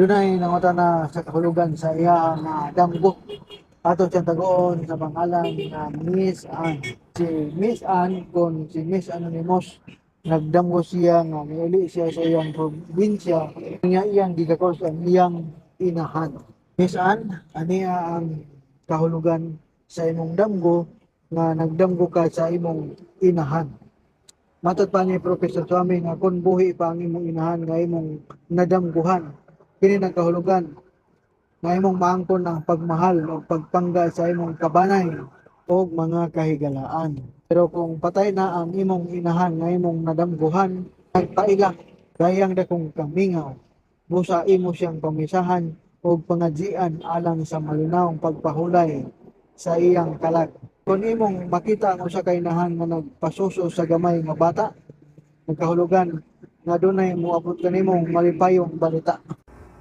Dunay nangota na sa kahulugan sa iya nga damgo. Ato siyang tagoon sa pangalan nga Miss Ann. Si Miss Ann, kung si Miss Anonymous, nagdamgo siya nga niuli siya sa iyang probinsya, niya iyang gigakos ang iyang inahan. Miss Ann, aniya ang kahulugan sa imong damgo nga nagdamgo ka sa imong inahan. Matod pa ni Professor Swami nga kung buhi pa ang imong inahan nga imong nadamguhan, kini nagkahulugan na imong maangkon ang pagmahal o pagpangga sa imong kabanay o mga kahigalaan. Pero kung patay na ang imong inahan nga imong nadamguhan, nagpaila gayang dakong kamingaw, busa imo siyang pamisahan o pangadjian alang sa malinawong pagpahulay sa iyang kalag. Kung imong makita ang usa ka inahan nga nagpasuso sa gamay nga bata, nagkahulugan nga dunay moabot kanimong malipayong balita.